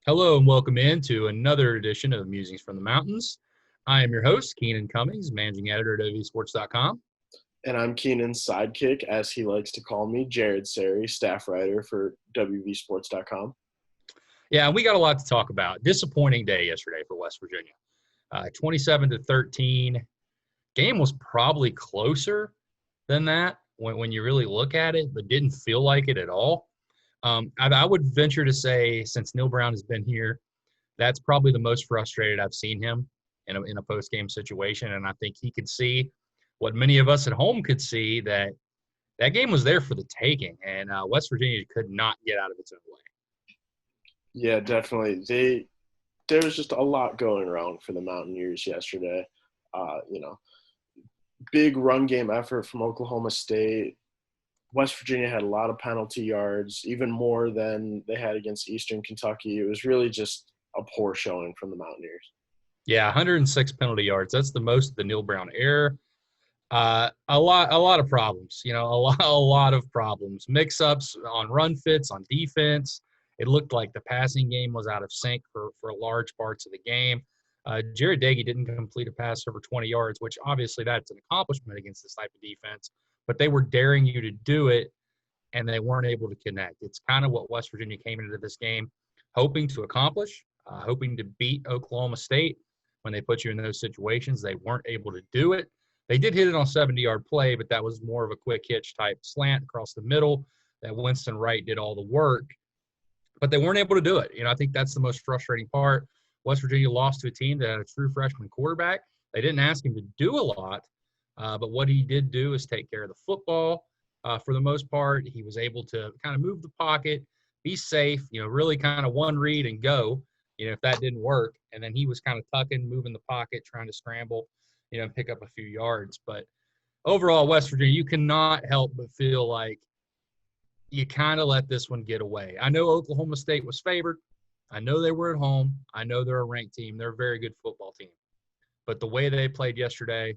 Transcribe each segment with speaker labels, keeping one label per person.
Speaker 1: Hello and welcome in to another edition of Musings from the Mountains. I am your host, Keenan Cummings, managing editor at WVSports.com.
Speaker 2: And I'm Keenan's sidekick, as he likes to call me, Serre, staff writer for WVSports.com.
Speaker 1: Yeah, and we got a lot to talk about. Disappointing day yesterday for West Virginia. 27-13. Game was probably closer than that when you really look at it, but didn't feel like it at all. I would venture to say, since Neil Brown has been here, that's probably the most frustrated I've seen him in a post-game situation. And I think he could see what many of us at home could see, that game was there for the taking, and West Virginia could not get out of its own way.
Speaker 2: Yeah, definitely. There was just a lot going around for the Mountaineers yesterday. Big run game effort from Oklahoma State. West Virginia had a lot of penalty yards, even more than they had against Eastern Kentucky. It was really just a poor showing from the Mountaineers.
Speaker 1: Yeah, 106 penalty yards. That's the most of the Neil Brown era. A lot of problems. A lot of problems. Mix-ups on run fits, on defense. It looked like the passing game was out of sync for large parts of the game. Jared Dagey didn't complete a pass over 20 yards, which obviously that's an accomplishment against this type of defense. But they were daring you to do it, and they weren't able to connect. It's kind of what West Virginia came into this game hoping to accomplish, hoping to beat Oklahoma State. When they put you in those situations, they weren't able to do it. They did hit it on a 70-yard play, but that was more of a quick hitch type slant across the middle that Winston Wright did all the work. But they weren't able to do it. I think that's the most frustrating part. West Virginia lost to a team that had a true freshman quarterback. They didn't ask him to do a lot, but what he did do is take care of the football for the most part. He was able to kind of move the pocket, be safe, really kind of one read and go, if that didn't work. And then he was kind of tucking, moving the pocket, trying to scramble, and pick up a few yards. But overall, West Virginia, you cannot help but feel like you kind of let this one get away. I know Oklahoma State was favored. I know they were at home. I know they're a ranked team. They're a very good football team. But the way they played yesterday,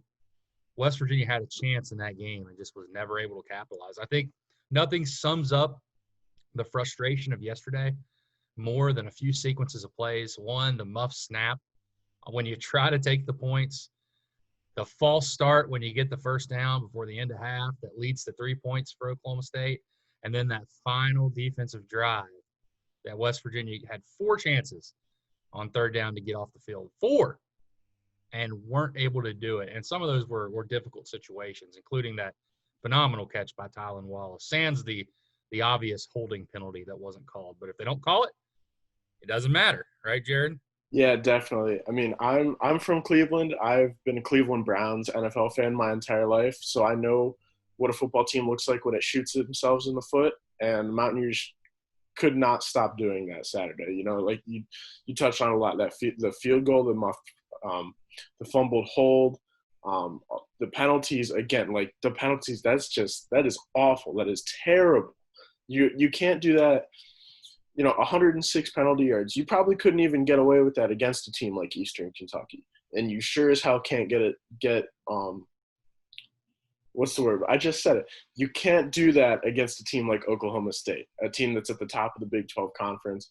Speaker 1: West Virginia had a chance in that game and just was never able to capitalize. I think nothing sums up the frustration of yesterday more than a few sequences of plays. One, the muff snap. When you try to take the points, the false start when you get the first down before the end of half that leads to 3 points for Oklahoma State, and then that final defensive drive that West Virginia had 4 chances on third down to get off the field. 4. And weren't able to do it. And some of those were difficult situations, including that phenomenal catch by Tylan Wallace. Sans the obvious holding penalty that wasn't called. But if they don't call it, it doesn't matter. Right, Jared?
Speaker 2: Yeah, definitely. I mean, I'm from Cleveland. I've been a Cleveland Browns NFL fan my entire life, so I know what a football team looks like when it shoots themselves in the foot, and Mountaineers could not stop doing that Saturday. Like you touched on a lot, that the field goal, the fumbled hold, the penalties, again, like the penalties, that is awful. That is terrible. You can't do that. 106 penalty yards. You probably couldn't even get away with that against a team like Eastern Kentucky. And you sure as hell can't what's the word? I just said it. You can't do that against a team like Oklahoma State, a team that's at the top of the Big 12 conference.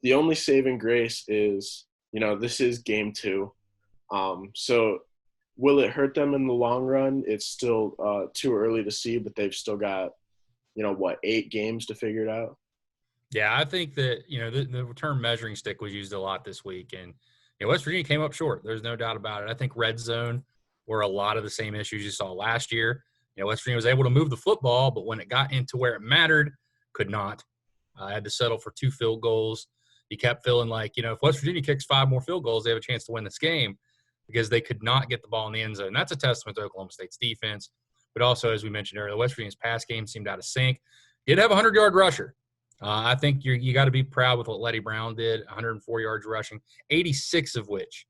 Speaker 2: The only saving grace is, this is game 2. So will it hurt them in the long run? It's still too early to see, but they've still got, 8 games to figure it out?
Speaker 1: Yeah, I think that, the term measuring stick was used a lot this week. And West Virginia came up short. There's no doubt about it. I think red zone were a lot of the same issues you saw last year. West Virginia was able to move the football, but when it got into where it mattered, could not. Had to settle for 2 field goals. You kept feeling like, if West Virginia kicks 5 more field goals, they have a chance to win this game, because they could not get the ball in the end zone. That's a testament to Oklahoma State's defense. But also, as we mentioned earlier, West Virginia's pass game seemed out of sync. Did have a 100-yard rusher. I think you got to be proud with what Letty Brown did, 104 yards rushing, 86 of which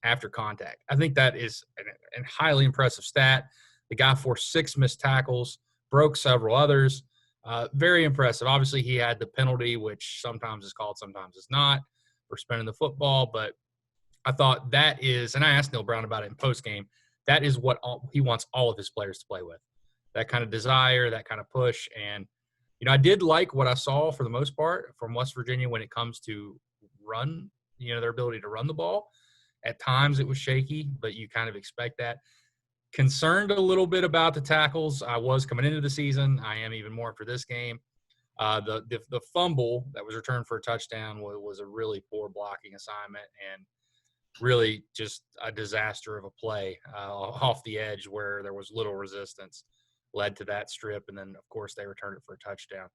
Speaker 1: after contact. I think that is a highly impressive stat. The guy forced 6 missed tackles, broke several others. Very impressive. Obviously, he had the penalty, which sometimes is called, sometimes it's not, for spinning the football. But I thought that is – and I asked Neil Brown about it in postgame – that is what he wants all of his players to play with, that kind of desire, that kind of push. And, I did like what I saw for the most part from West Virginia when it comes to run, their ability to run the ball. At times it was shaky, but you kind of expect that. Concerned a little bit about the tackles. I was coming into the season. I am even more for this game. The fumble that was returned for a touchdown was a really poor blocking assignment and really just a disaster of a play off the edge where there was little resistance led to that strip. And then, of course, they returned it for a touchdown.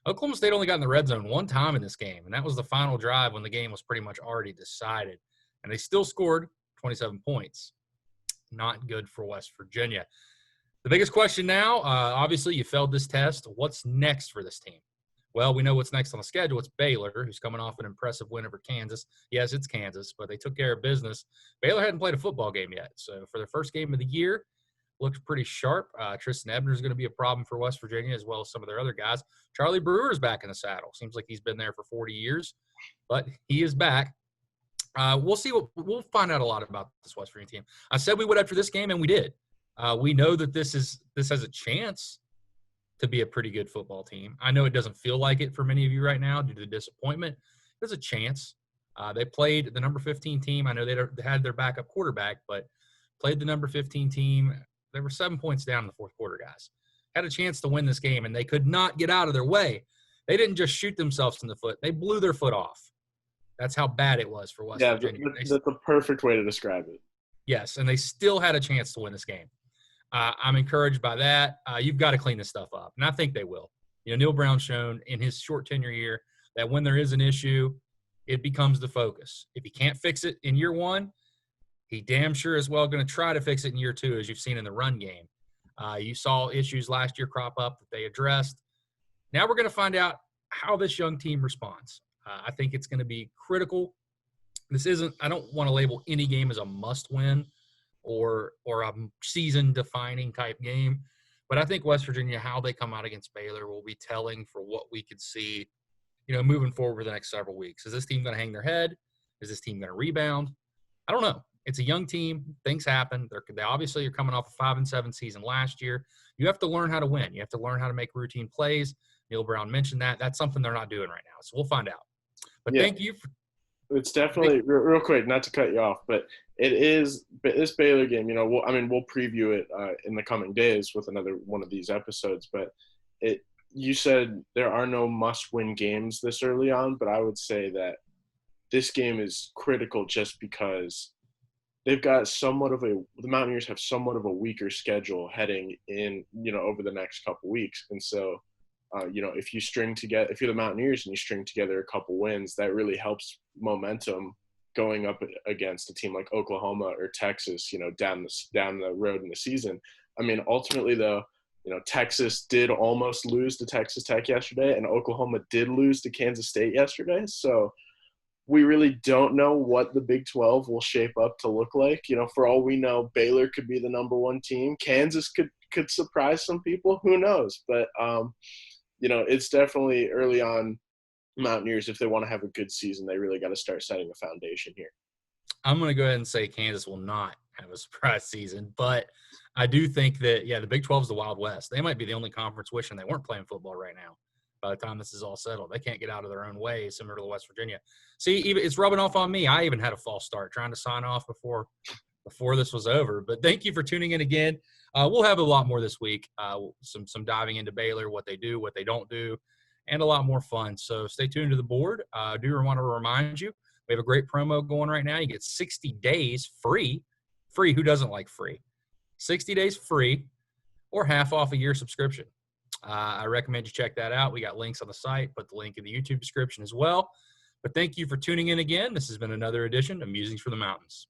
Speaker 1: Oklahoma State only got in the red zone one time in this game, and that was the final drive when the game was pretty much already decided. And they still scored 27 points. Not good for West Virginia. The biggest question now, obviously, you failed this test. What's next for this team? Well, we know what's next on the schedule. It's Baylor, who's coming off an impressive win over Kansas. Yes, it's Kansas, but they took care of business. Baylor hadn't played a football game yet. So for their first game of the year, looks pretty sharp. Tristan Ebner is going to be a problem for West Virginia as well as some of their other guys. Charlie Brewer is back in the saddle. Seems like he's been there for 40 years, but he is back. We'll see. We'll find out a lot about this West Virginia team. I said we would after this game, and we did. We know that this has a chance to be a pretty good football team. I know it doesn't feel like it for many of you right now due to the disappointment. There's a chance. They played the number 15 team. I know they had their backup quarterback, but played the number 15 team. They were 7 points down in the fourth quarter, guys. Had a chance to win this game, and they could not get out of their way. They didn't just shoot themselves in the foot. They blew their foot off. That's how bad it was for West Virginia.
Speaker 2: That's the perfect way to describe it.
Speaker 1: Yes, and they still had a chance to win this game. I'm encouraged by that. You've got to clean this stuff up, and I think they will. Neil Brown's shown in his short tenure here that when there is an issue, it becomes the focus. If he can't fix it in year one, he damn sure is well going to try to fix it in year two, as you've seen in the run game. You saw issues last year crop up that they addressed. Now we're going to find out how this young team responds. I think it's going to be critical. I don't want to label any game as a must-win or a season-defining type game, but I think West Virginia, how they come out against Baylor will be telling for what we could see, moving forward for the next several weeks. Is this team going to hang their head? Is this team going to rebound? I don't know. It's a young team. Things happen. They obviously are coming off a 5-7 season last year. You have to learn how to win. You have to learn how to make routine plays. Neil Brown mentioned that. That's something they're not doing right now. So we'll find out. But thank you.
Speaker 2: It's definitely real quick, not to cut you off, but it is this Baylor game. We'll preview it in the coming days with another one of these episodes. But you said there are no must-win games this early on, but I would say that this game is critical just because they've got the Mountaineers have somewhat of a weaker schedule heading in, over the next couple weeks, and so. If you're the Mountaineers and you string together a couple wins, that really helps momentum going up against a team like Oklahoma or Texas, down the road in the season. Ultimately though, Texas did almost lose to Texas Tech yesterday, and Oklahoma did lose to Kansas State yesterday. So we really don't know what the Big 12 will shape up to look like. For all we know, Baylor could be the number one team. Kansas could surprise some people. Who knows? But it's definitely early on. Mountaineers, if they want to have a good season, they really got to start setting a foundation here.
Speaker 1: I'm going to go ahead and say Kansas will not have a surprise season, but I do think that, the Big 12 is the Wild West. They might be the only conference wishing they weren't playing football right now by the time this is all settled. They can't get out of their own way, similar to West Virginia. See, it's rubbing off on me. I even had a false start trying to sign off before this was over. But thank you for tuning in again. We'll have a lot more this week, some diving into Baylor, what they do, what they don't do, and a lot more fun. So stay tuned to the board. I do want to remind you, we have a great promo going right now. You get 60 days free. Free, who doesn't like free? 60 days free or half off a year subscription. I recommend you check that out. We got links on the site, put the link in the YouTube description as well. But thank you for tuning in again. This has been another edition of Musings for the Mountains.